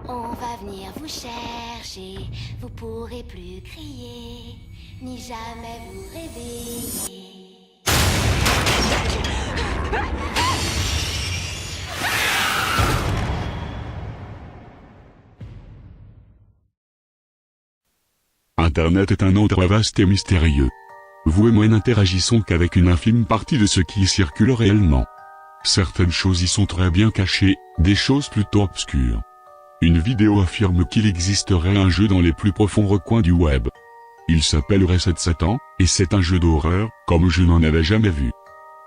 On va venir vous chercher, vous pourrez plus crier, ni jamais vous réveiller. Internet est un endroit vaste et mystérieux. Vous et moi n'interagissons qu'avec une infime partie de ce qui y circule réellement. Certaines choses y sont très bien cachées, des choses plutôt obscures. Une vidéo affirme qu'il existerait un jeu dans les plus profonds recoins du web. Il s'appellerait 7 Satan, et c'est un jeu d'horreur, comme je n'en avais jamais vu.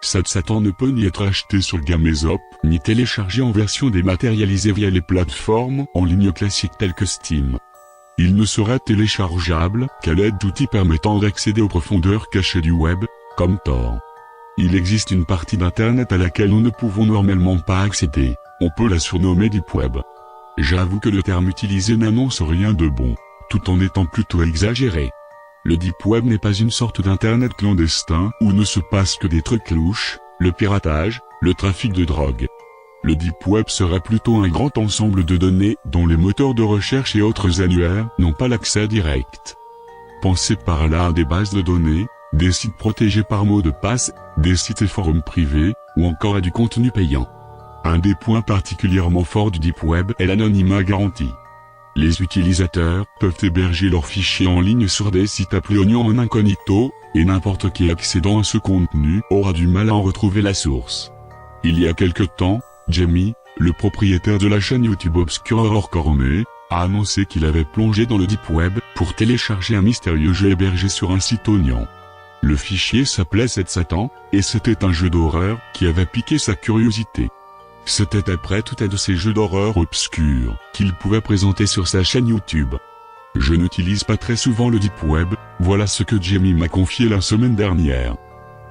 7 Satan ne peut ni être acheté sur Gamezoop, ni téléchargé en version dématérialisée via les plateformes en ligne classiques telles que Steam. Il ne serait téléchargeable qu'à l'aide d'outils permettant d'accéder aux profondeurs cachées du web, comme Tor. Il existe une partie d'Internet à laquelle nous ne pouvons normalement pas accéder, on peut la surnommer Deep Web. J'avoue que le terme utilisé n'annonce rien de bon, tout en étant plutôt exagéré. Le Deep Web n'est pas une sorte d'Internet clandestin où ne se passe que des trucs louches, le piratage, le trafic de drogue. Le Deep Web serait plutôt un grand ensemble de données dont les moteurs de recherche et autres annuaires n'ont pas l'accès direct. Pensez par là à des bases de données, des sites protégés par mot de passe, des sites et forums privés, ou encore à du contenu payant. Un des points particulièrement forts du Deep Web est l'anonymat garanti. Les utilisateurs peuvent héberger leurs fichiers en ligne sur des sites appelés oignons en incognito, et n'importe qui accédant à ce contenu aura du mal à en retrouver la source. Il y a quelque temps, Jamie, le propriétaire de la chaîne YouTube Obscure Horror Cornet, a annoncé qu'il avait plongé dans le Deep Web pour télécharger un mystérieux jeu hébergé sur un site oignon. Le fichier s'appelait 7 Satan, et c'était un jeu d'horreur qui avait piqué sa curiosité. C'était après tout un de ces jeux d'horreur obscurs qu'il pouvait présenter sur sa chaîne YouTube. Je n'utilise pas très souvent le Deep Web, voilà ce que Jamie m'a confié la semaine dernière.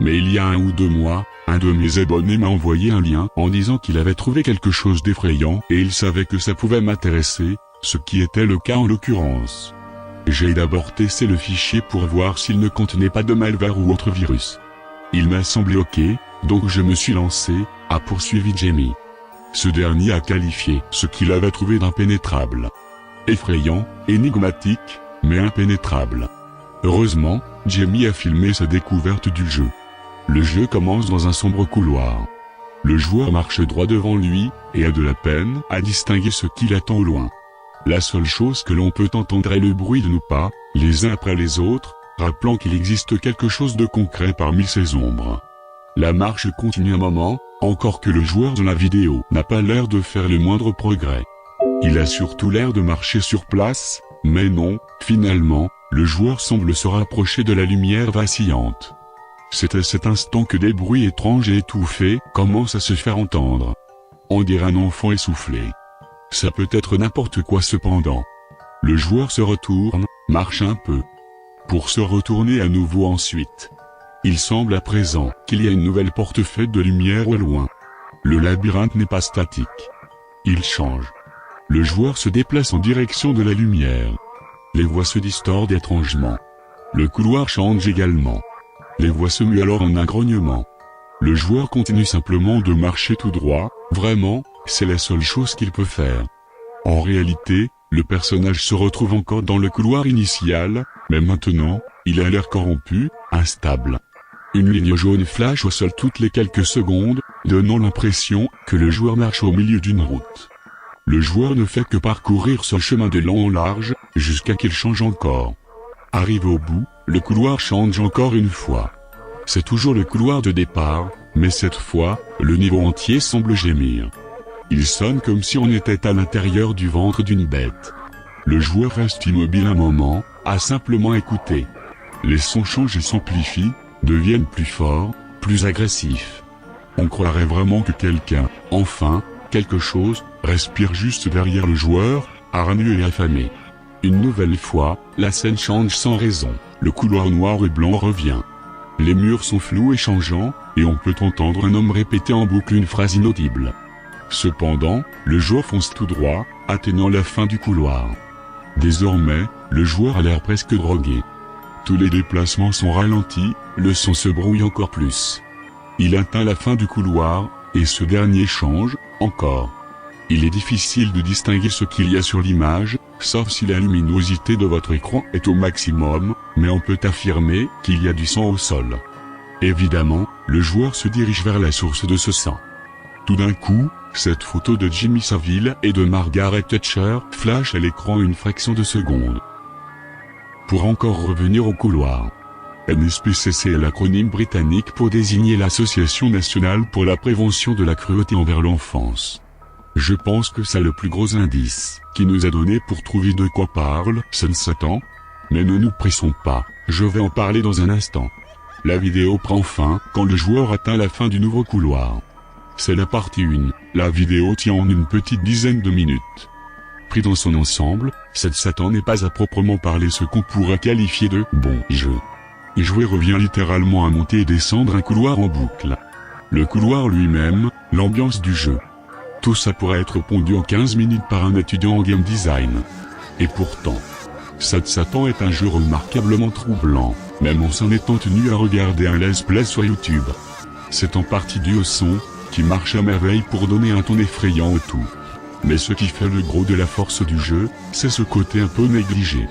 Mais il y a 1 ou 2 mois, un de mes abonnés m'a envoyé un lien en disant qu'il avait trouvé quelque chose d'effrayant et il savait que ça pouvait m'intéresser, ce qui était le cas en l'occurrence. J'ai d'abord testé le fichier pour voir s'il ne contenait pas de malware ou autre virus. Il m'a semblé ok, donc je me suis lancé, a poursuivi Jamie. Ce dernier a qualifié ce qu'il avait trouvé d'impénétrable. Effrayant, énigmatique, mais impénétrable. Heureusement, Jamie a filmé sa découverte du jeu. Le jeu commence dans un sombre couloir. Le joueur marche droit devant lui, et a de la peine à distinguer ce qu'il attend au loin. La seule chose que l'on peut entendre est le bruit de nos pas, les uns après les autres, rappelant qu'il existe quelque chose de concret parmi ces ombres. La marche continue un moment, encore que le joueur de la vidéo n'a pas l'air de faire le moindre progrès. Il a surtout l'air de marcher sur place, mais non, finalement, le joueur semble se rapprocher de la lumière vacillante. C'est à cet instant que des bruits étranges et étouffés commencent à se faire entendre. On dirait un enfant essoufflé. Ça peut être n'importe quoi cependant. Le joueur se retourne, marche un peu, pour se retourner à nouveau ensuite. Il semble à présent qu'il y a une nouvelle porte faite de lumière au loin. Le labyrinthe n'est pas statique. Il change. Le joueur se déplace en direction de la lumière. Les voix se distordent étrangement. Le couloir change également. Les voix se muent alors en un grognement. Le joueur continue simplement de marcher tout droit, vraiment, c'est la seule chose qu'il peut faire. En réalité, le personnage se retrouve encore dans le couloir initial, mais maintenant, il a l'air corrompu, instable. Une ligne jaune flash au sol toutes les quelques secondes, donnant l'impression que le joueur marche au milieu d'une route. Le joueur ne fait que parcourir ce chemin de long en large, jusqu'à qu'il change encore. Arrivé au bout, le couloir change encore une fois. C'est toujours le couloir de départ, mais cette fois, le niveau entier semble gémir. Il sonne comme si on était à l'intérieur du ventre d'une bête. Le joueur reste immobile un moment, à simplement écouter. Les sons changent et s'amplifient, deviennent plus forts, plus agressifs. On croirait vraiment que quelqu'un, enfin, quelque chose, respire juste derrière le joueur, hargneux et affamé. Une nouvelle fois, la scène change sans raison, le couloir noir et blanc revient. Les murs sont flous et changeants, et on peut entendre un homme répéter en boucle une phrase inaudible. Cependant, le joueur fonce tout droit, atteignant la fin du couloir. Désormais, le joueur a l'air presque drogué. Tous les déplacements sont ralentis, le son se brouille encore plus. Il atteint la fin du couloir, et ce dernier change, encore. Il est difficile de distinguer ce qu'il y a sur l'image, sauf si la luminosité de votre écran est au maximum, mais on peut affirmer qu'il y a du sang au sol. Évidemment, le joueur se dirige vers la source de ce sang. Tout d'un coup, cette photo de Jimmy Savile et de Margaret Thatcher flash à l'écran une fraction de seconde. Pour encore revenir au couloir. NSPCC est l'acronyme britannique pour désigner l'Association nationale pour la prévention de la cruauté envers l'enfance. Je pense que c'est le plus gros indice qui nous a donné pour trouver de quoi parle Satan. Mais ne nous pressons pas, je vais en parler dans un instant. La vidéo prend fin quand le joueur atteint la fin du nouveau couloir. C'est la partie 1, la vidéo tient en une petite dizaine de minutes. Pris dans son ensemble, Satan n'est pas à proprement parler ce qu'on pourrait qualifier de bon jeu. Jouer revient littéralement à monter et descendre un couloir en boucle. Le couloir lui-même, l'ambiance du jeu. Tout ça pourrait être pondu en 15 minutes par un étudiant en game design. Et pourtant, Satan est un jeu remarquablement troublant, même en s'en étant tenu à regarder un let's play sur YouTube. C'est en partie dû au son, qui marche à merveille pour donner un ton effrayant au tout. Mais ce qui fait le gros de la force du jeu, c'est ce côté un peu négligé.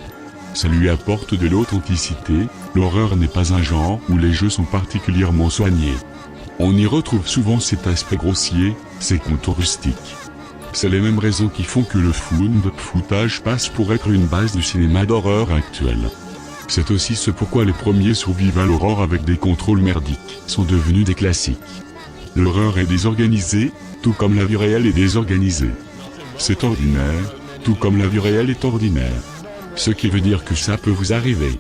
Ça lui apporte de l'authenticité, l'horreur n'est pas un genre où les jeux sont particulièrement soignés. On y retrouve souvent cet aspect grossier, ces contours rustiques. C'est les mêmes raisons qui font que le found footage passe pour être une base du cinéma d'horreur actuel. C'est aussi ce pourquoi les premiers survival horror avec des contrôles merdiques sont devenus des classiques. L'horreur est désorganisée, tout comme la vie réelle est désorganisée. C'est ordinaire, tout comme la vie réelle est ordinaire. Ce qui veut dire que ça peut vous arriver.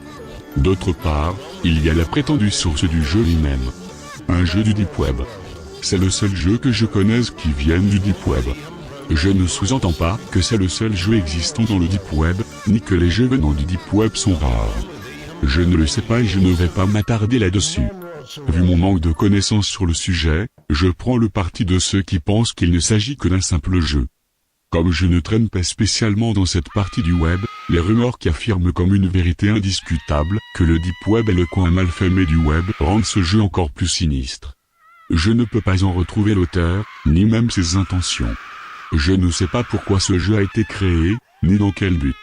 D'autre part, il y a la prétendue source du jeu lui-même. Un jeu du Deep Web. C'est le seul jeu que je connaisse qui vienne du Deep Web. Je ne sous-entends pas que c'est le seul jeu existant dans le Deep Web, ni que les jeux venant du Deep Web sont rares. Je ne le sais pas et je ne vais pas m'attarder là-dessus. Vu mon manque de connaissances sur le sujet, je prends le parti de ceux qui pensent qu'il ne s'agit que d'un simple jeu. Comme je ne traîne pas spécialement dans cette partie du web, les rumeurs qui affirment comme une vérité indiscutable que le Deep Web est le coin malfamé du web rendent ce jeu encore plus sinistre. Je ne peux pas en retrouver l'auteur, ni même ses intentions. Je ne sais pas pourquoi ce jeu a été créé, ni dans quel but.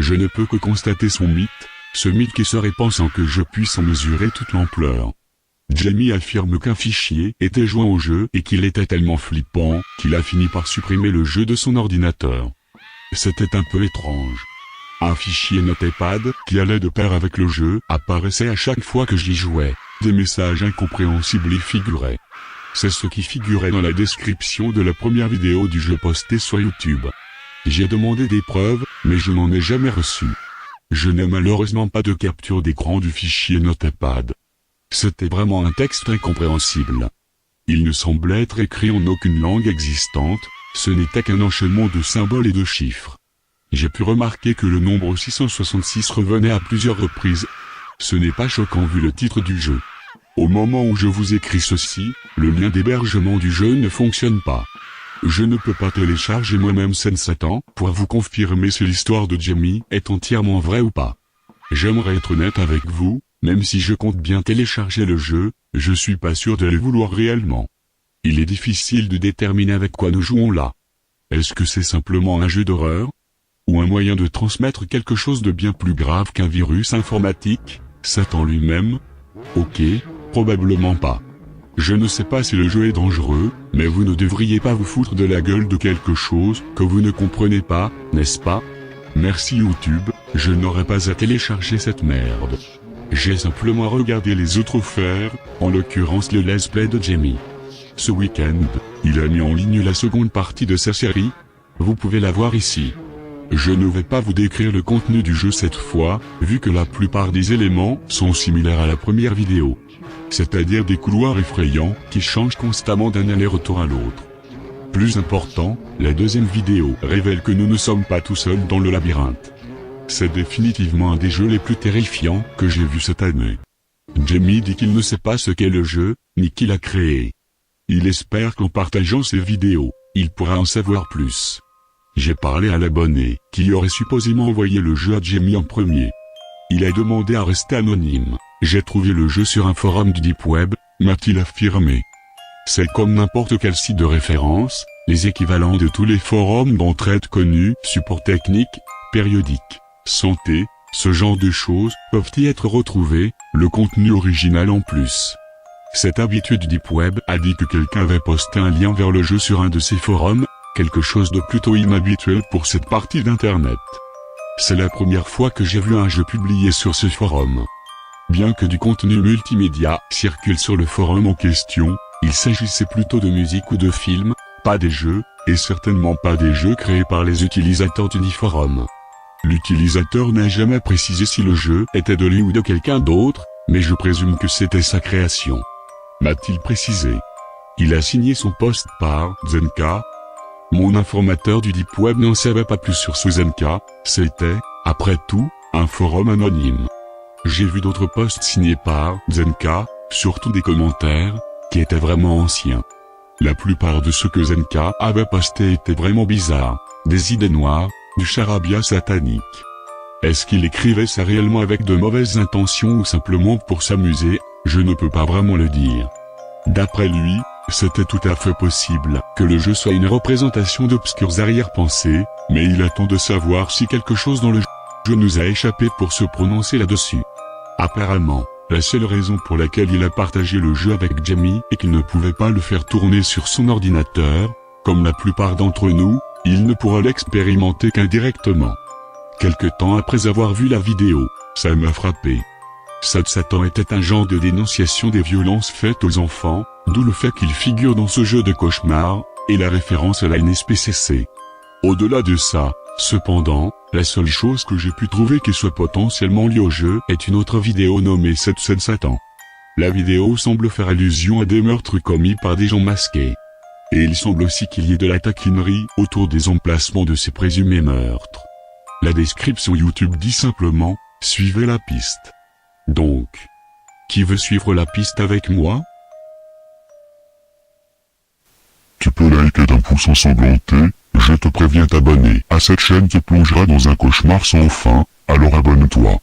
Je ne peux que constater son mythe, ce mythe qui se répand sans que je puisse en mesurer toute l'ampleur. Jamie affirme qu'un fichier était joint au jeu et qu'il était tellement flippant qu'il a fini par supprimer le jeu de son ordinateur. C'était un peu étrange. Un fichier Notepad, qui allait de pair avec le jeu, apparaissait à chaque fois que j'y jouais. Des messages incompréhensibles y figuraient. C'est ce qui figurait dans la description de la première vidéo du jeu postée sur YouTube. J'ai demandé des preuves, mais je n'en ai jamais reçu. Je n'ai malheureusement pas de capture d'écran du fichier Notepad. C'était vraiment un texte incompréhensible. Il ne semblait être écrit en aucune langue existante, ce n'était qu'un enchaînement de symboles et de chiffres. J'ai pu remarquer que le nombre 666 revenait à plusieurs reprises. Ce n'est pas choquant vu le titre du jeu. Au moment où je vous écris ceci, le lien d'hébergement du jeu ne fonctionne pas. Je ne peux pas télécharger moi-même Satan pour vous confirmer si l'histoire de Jamie est entièrement vraie ou pas. J'aimerais être honnête avec vous, même si je compte bien télécharger le jeu, je suis pas sûr de le vouloir réellement. Il est difficile de déterminer avec quoi nous jouons là. Est-ce que c'est simplement un jeu d'horreur? Ou un moyen de transmettre quelque chose de bien plus grave qu'un virus informatique, Satan lui-même? Ok, probablement pas. Je ne sais pas si le jeu est dangereux, mais vous ne devriez pas vous foutre de la gueule de quelque chose que vous ne comprenez pas, n'est-ce pas? Merci YouTube, je n'aurais pas à télécharger cette merde. J'ai simplement regardé les autres faire, en l'occurrence le let's play de Jamie. Ce week-end, il a mis en ligne la seconde partie de sa série. Vous pouvez la voir ici. Je ne vais pas vous décrire le contenu du jeu cette fois, vu que la plupart des éléments sont similaires à la première vidéo. C'est-à-dire des couloirs effrayants qui changent constamment d'un aller-retour à l'autre. Plus important, la deuxième vidéo révèle que nous ne sommes pas tout seuls dans le labyrinthe. C'est définitivement un des jeux les plus terrifiants que j'ai vu cette année. Jamie dit qu'il ne sait pas ce qu'est le jeu, ni qui l'a créé. Il espère qu'en partageant ces vidéos, il pourra en savoir plus. J'ai parlé à l'abonné, qui aurait supposément envoyé le jeu à Jamie en premier. Il a demandé à rester anonyme. J'ai trouvé le jeu sur un forum du Deep Web, m'a-t-il affirmé. C'est comme n'importe quel site de référence, les équivalents de tous les forums d'entraide connus, support technique, périodique, santé, ce genre de choses peuvent y être retrouvés, le contenu original en plus. Cette habitude Deep Web a dit que quelqu'un avait posté un lien vers le jeu sur un de ces forums, quelque chose de plutôt inhabituel pour cette partie d'internet. C'est la première fois que j'ai vu un jeu publié sur ce forum. Bien que du contenu multimédia circule sur le forum en question, il s'agissait plutôt de musique ou de films, pas des jeux, et certainement pas des jeux créés par les utilisateurs du forum. L'utilisateur n'a jamais précisé si le jeu était de lui ou de quelqu'un d'autre, mais je présume que c'était sa création. M'a-t-il précisé. Il a signé son post par Zenka. Mon informateur du Deep Web n'en savait pas plus sur ce Zenka, c'était, après tout, un forum anonyme. J'ai vu d'autres posts signés par Zenka, surtout des commentaires, qui étaient vraiment anciens. La plupart de ce que Zenka avait posté étaient vraiment bizarres, des idées noires, du charabia satanique. Est-ce qu'il écrivait ça réellement avec de mauvaises intentions ou simplement pour s'amuser? Je ne peux pas vraiment le dire. D'après lui, c'était tout à fait possible que le jeu soit une représentation d'obscures arrière-pensées, mais il attend de savoir si quelque chose dans le jeu nous a échappé pour se prononcer là-dessus. Apparemment, la seule raison pour laquelle il a partagé le jeu avec Jamie est qu'il ne pouvait pas le faire tourner sur son ordinateur, comme la plupart d'entre nous, il ne pourra l'expérimenter qu'indirectement. Quelque temps après avoir vu la vidéo, ça m'a frappé. Satan était un genre de dénonciation des violences faites aux enfants, d'où le fait qu'il figure dans ce jeu de cauchemar, et la référence à la NSPCC. Au-delà de ça, cependant, la seule chose que j'ai pu trouver qui soit potentiellement liée au jeu est une autre vidéo nommée Satan. La vidéo semble faire allusion à des meurtres commis par des gens masqués. Et il semble aussi qu'il y ait de la taquinerie autour des emplacements de ces présumés meurtres. La description YouTube dit simplement, suivez la piste. Donc, qui veut suivre la piste avec moi? Tu peux liker d'un pouce ensanglanté, je te préviens t'abonner à cette chaîne te plongera dans un cauchemar sans fin, alors abonne-toi.